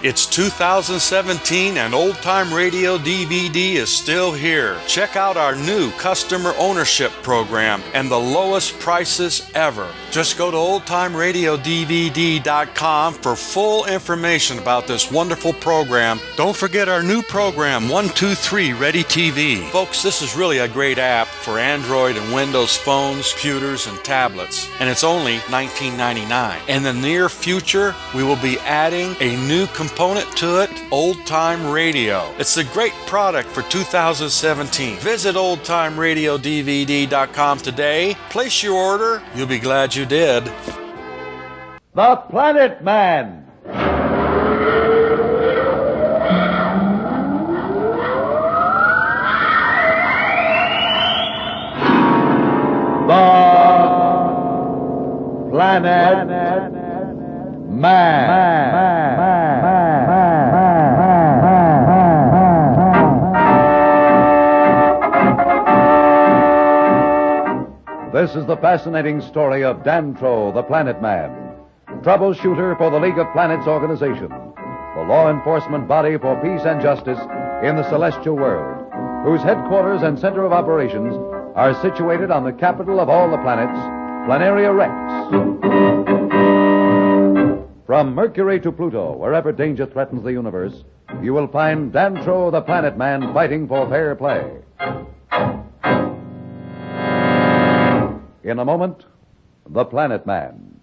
It's 2017 and Old Time Radio DVD is still here. Check out our new customer ownership program and the lowest prices ever. Just go to oldtimeradiodvd.com for full information about this wonderful program. Don't forget our new program, 123 Ready TV. Folks, this is really a great app for Android and Windows phones, computers, and tablets. And it's only $19.99. In the near future, we will be adding a new component to it, Old Time Radio. It's a great product for 2017. Visit oldtimeradiodvd.com today. Place your order. You'll be glad you did. The Planet Man. The Planet Man. This is the fascinating story of Dantro, the Planet Man, troubleshooter for the League of Planets organization, the law enforcement body for peace and justice in the celestial world, whose headquarters and center of operations are situated on the capital of all the planets, Planaria Rex. From Mercury to Pluto, wherever danger threatens the universe, you will find Dantro, the Planet Man, fighting for fair play. In a moment, The Planet Man.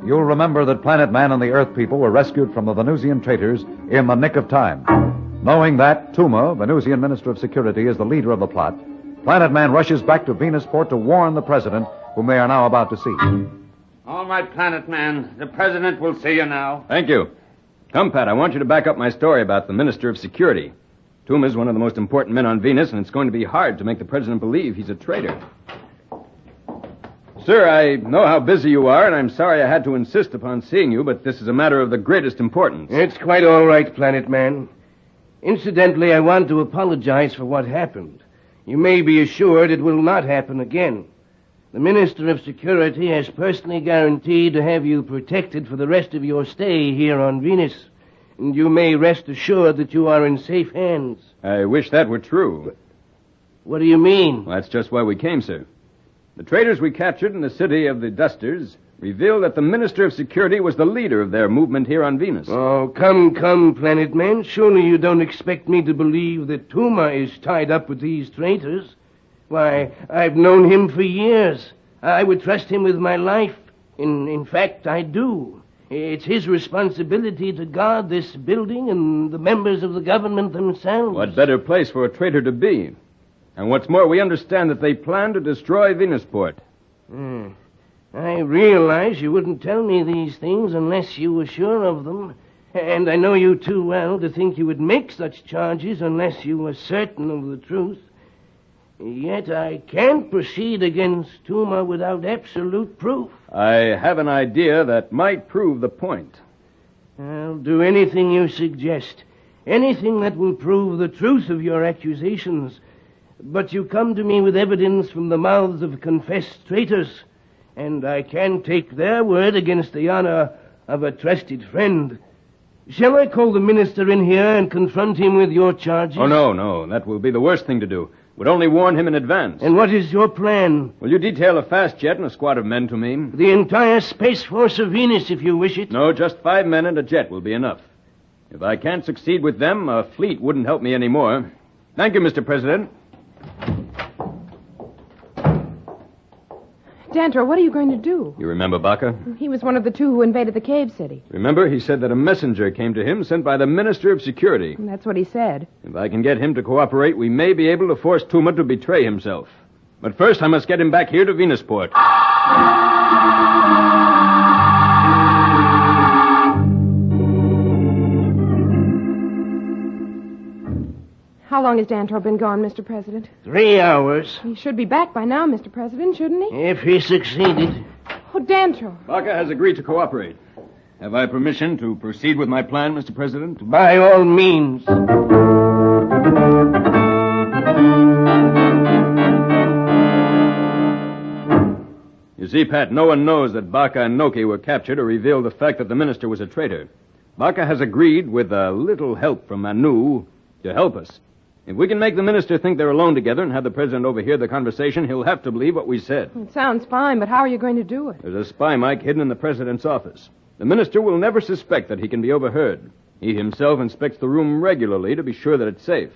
You'll remember that Planet Man and the Earth people were rescued from the Venusian traitors in the nick of time. Knowing that Tuma, Venusian Minister of Security, is the leader of the plot, Planet Man rushes back to Venusport to warn the President, whom they are now about to see. All right, Planet Man. The President will see you now. Thank you. Come, Pat, I want you to back up my story about the Minister of Security. Tuma is one of the most important men on Venus, and it's going to be hard to make the President believe he's a traitor. Sir, I know how busy you are, and I'm sorry I had to insist upon seeing you, but this is a matter of the greatest importance. It's quite all right, Planet Man. Incidentally, I want to apologize for what happened. You may be assured it will not happen again. The Minister of Security has personally guaranteed to have you protected for the rest of your stay here on Venus. And you may rest assured that you are in safe hands. I wish that were true. What do you mean? Well, that's just why we came, sir. The traitors we captured in the city of the Dusters revealed that the Minister of Security was the leader of their movement here on Venus. Oh, come, Planet Man. Surely you don't expect me to believe that Tuma is tied up with these traitors. Why, I've known him for years. I would trust him with my life. In fact, I do. It's his responsibility to guard this building and the members of the government themselves. What better place for a traitor to be? And what's more, we understand that they plan to destroy Venusport. I realize you wouldn't tell me these things unless you were sure of them. And I know you too well to think you would make such charges unless you were certain of the truth. Yet I can't proceed against Tuma without absolute proof. I have an idea that might prove the point. I'll do anything you suggest. Anything that will prove the truth of your accusations. But you come to me with evidence from the mouths of confessed traitors, and I can't take their word against the honor of a trusted friend. Shall I call the minister in here and confront him with your charges? Oh, no. That will be the worst thing to do. Would only warn him in advance. And what is your plan? Will you detail a fast jet and a squad of men to me? The entire Space Force of Venus, if you wish it. No, just 5 men and a jet will be enough. If I can't succeed with them, a fleet wouldn't help me anymore. Thank you, Mr. President. Dantro, what are you going to do? You remember Baca? He was one of the two who invaded the cave city. Remember, he said that a messenger came to him sent by the Minister of Security. That's what he said. If I can get him to cooperate, we may be able to force Tuma to betray himself. But first, I must get him back here to Venusport. How long has Dantro been gone, Mr. President? 3 hours. He should be back by now, Mr. President, shouldn't he? If he succeeded. Oh, Dantro. Baca has agreed to cooperate. Have I permission to proceed with my plan, Mr. President? By all means. see, Pat, no one knows that Baca and Noki were captured or revealed the fact that the minister was a traitor. Baca has agreed, with a little help from Manu, to help us. If we can make the minister think they're alone together and have the president overhear the conversation, he'll have to believe what we said. It sounds fine, but how are you going to do it? There's a spy mic hidden in the president's office. The minister will never suspect that he can be overheard. He himself inspects the room regularly to be sure that it's safe.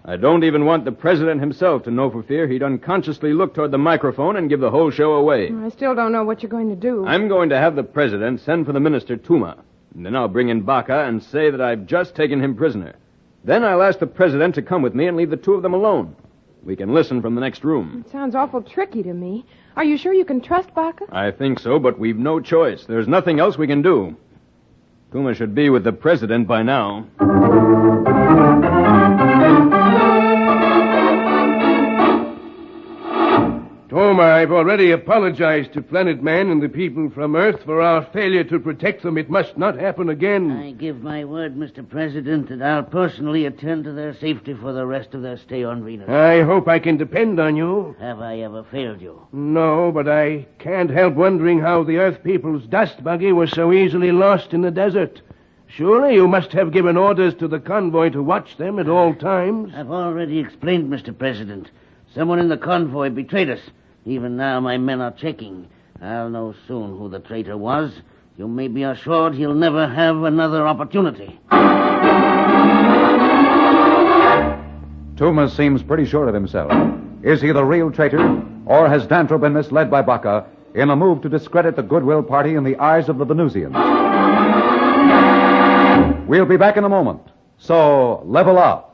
I don't even want the president himself to know for fear he'd unconsciously look toward the microphone and give the whole show away. I still don't know what you're going to do. I'm going to have the president send for the minister, Tuma. And then I'll bring in Baca and say that I've just taken him prisoner. Then I'll ask the president to come with me and leave the two of them alone. We can listen from the next room. It sounds awful tricky to me. Are you sure you can trust Baca? I think so, but we've no choice. There's nothing else we can do. Tuma should be with the president by now. Toma, I've already apologized to Planet Man and the people from Earth for our failure to protect them. It must not happen again. I give my word, Mr. President, that I'll personally attend to their safety for the rest of their stay on Venus. I hope I can depend on you. Have I ever failed you? No, but I can't help wondering how the Earth people's dust buggy was so easily lost in the desert. Surely you must have given orders to the convoy to watch them at all times. I've already explained, Mr. President. Someone in the convoy betrayed us. Even now my men are checking. I'll know soon who the traitor was. You may be assured he'll never have another opportunity. Tuma seems pretty sure of himself. Is he the real traitor, or has Dantro been misled by Baca in a move to discredit the Goodwill Party in the eyes of the Venusians? We'll be back in a moment, so level up.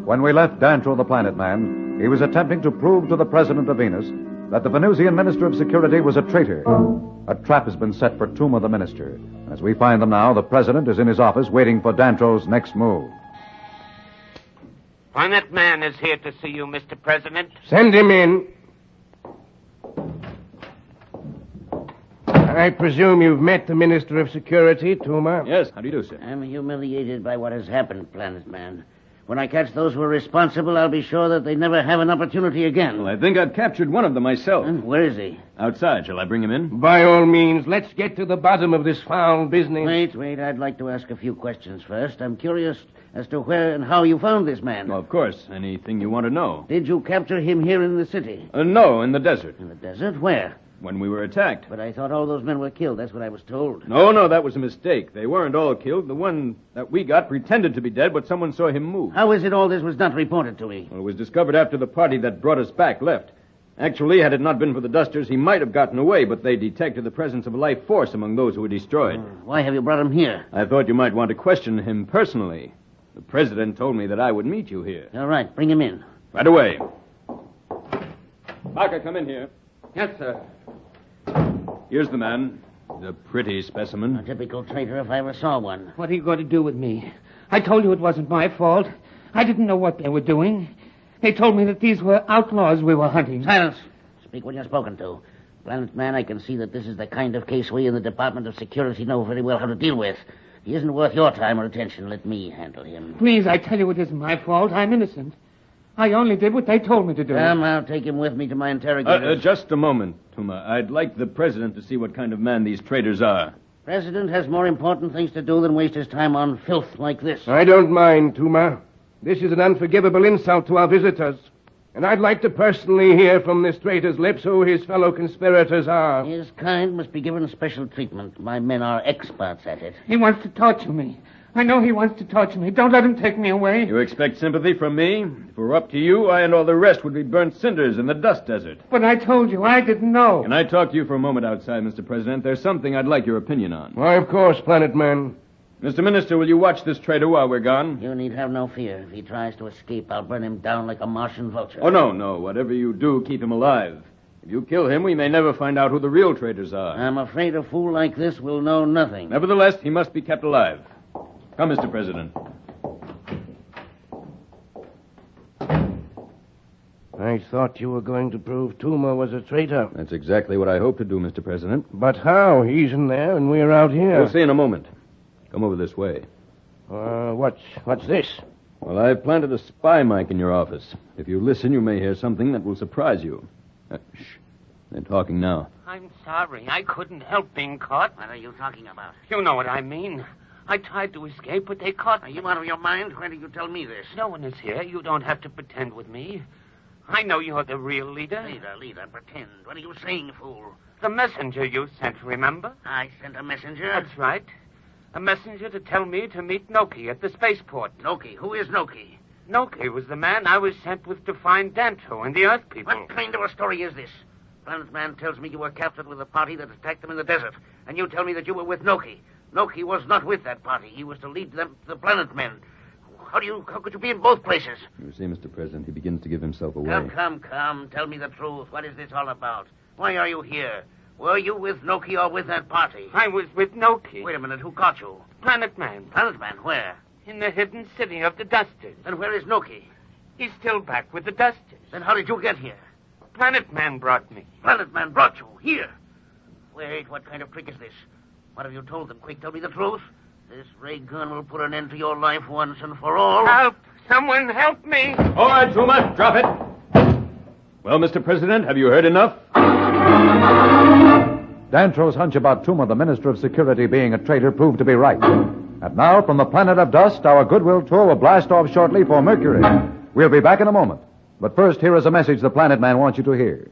When we left Dantro the Planet Man, he was attempting to prove to the President of Venus that the Venusian Minister of Security was a traitor. A trap has been set for Tuma the Minister. As we find them now, the President is in his office waiting for Dantro's next move. Planet Man is here to see you, Mr. President. Send him in. I presume you've met the Minister of Security, Tuma? Yes, how do you do, sir? I'm humiliated by what has happened, Planet Man. When I catch those who are responsible, I'll be sure that they never have an opportunity again. Well, I think I've captured one of them myself. Where is he? Outside. Shall I bring him in? By all means, let's get to the bottom of this foul business. Wait. I'd like to ask a few questions first. I'm curious as to where and how you found this man. Well, of course. Anything you want to know. Did you capture him here in the city? No, in the desert. In the desert? Where? When we were attacked. But I thought all those men were killed. That's what I was told. No, that was a mistake. They weren't all killed. The one that we got pretended to be dead, but someone saw him move. How is it all this was not reported to me? Well, it was discovered after the party that brought us back left. Actually, had it not been for the dusters, he might have gotten away, but they detected the presence of a life force among those who were destroyed. Why have you brought him here? I thought you might want to question him personally. The president told me that I would meet you here. All right, bring him in. Right away. Baca, come in here. Yes, sir. Here's the man. He's a pretty specimen. A typical traitor if I ever saw one. What are you going to do with me? I told you it wasn't my fault. I didn't know what they were doing. They told me that these were outlaws we were hunting. Silence. Speak when you're spoken to. Planet Man, I can see that this is the kind of case we in the Department of Security know very well how to deal with. If he isn't worth your time or attention, let me handle him. Please, I tell you it isn't my fault. I'm innocent. I only did what they told me to do. I'll take him with me to my interrogators. Just a moment, Tuma. I'd like the president to see what kind of man these traitors are. President has more important things to do than waste his time on filth like this. I don't mind, Tuma. This is an unforgivable insult to our visitors. And I'd like to personally hear from this traitor's lips who his fellow conspirators are. His kind must be given special treatment. My men are experts at it. He wants to torture me. I know he wants to torture me. Don't let him take me away. You expect sympathy from me? If it were up to you, I and all the rest would be burnt cinders in the dust desert. But I told you, I didn't know. Can I talk to you for a moment outside, Mr. President? There's something I'd like your opinion on. Why, of course, Planet Man. Mr. Minister, will you watch this traitor while we're gone? You need have no fear. If he tries to escape, I'll burn him down like a Martian vulture. Oh, no. Whatever you do, keep him alive. If you kill him, we may never find out who the real traitors are. I'm afraid a fool like this will know nothing. Nevertheless, he must be kept alive. Come, Mr. President. I thought you were going to prove Tuma was a traitor. That's exactly what I hope to do, Mr. President. But how? He's in there and we're out here. We'll see in a moment. Come over this way. What's this? Well, I've planted a spy mic in your office. If you listen, you may hear something that will surprise you. Shh. They're talking now. I'm sorry. I couldn't help being caught. What are you talking about? You know what I mean. I tried to escape, but they caught Are me. you out of your mind? Why did you tell me this? No one is here. You don't have to pretend with me. I know you're the real leader. Leader, pretend. What are you saying, fool? The messenger you sent, remember? I sent a messenger? That's right. A messenger to tell me to meet Noki at the spaceport. Noki. Who is Noki? Noki was the man I was sent with to find Dantro and the Earth people. What kind of a story is this? Planet Man tells me you were captured with a party that attacked them in the desert, and you tell me that you were with Noki. Noki was not with that party. He was to lead them to the Planet Men. How could you be in both places? You see, Mr. President, he begins to give himself away. Come. Tell me the truth. What is this all about? Why are you here? Were you with Noki or with that party? I was with Noki. Wait a minute. Who caught you? Planet Man. Planet Man, where? In the hidden city of the Dusters. Then where is Noki? He's still back with the Dusters. Then how did you get here? Planet Man brought me. Planet Man brought you here. Wait, what kind of trick is this? What have you told them? Quick, tell me the truth. This ray gun will put an end to your life once and for all. Help! Someone help me! All right, Truman, drop it. Well, Mr. President, have you heard enough? Dantro's hunch about Tuma, the Minister of Security, being a traitor proved to be right. And now, from the planet of dust, our goodwill tour will blast off shortly for Mercury. We'll be back in a moment. But first, here is a message the Planet Man wants you to hear.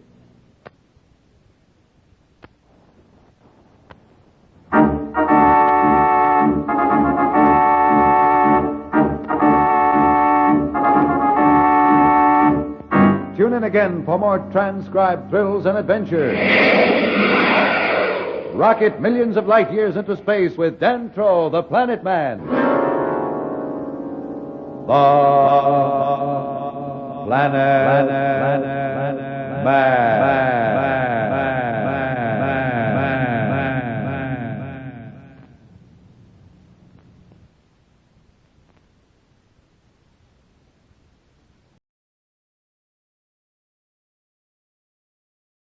Tune in again for more transcribed thrills and adventures. Rocket millions of light years into space with Dantro, the Planet Man. The Planet Man.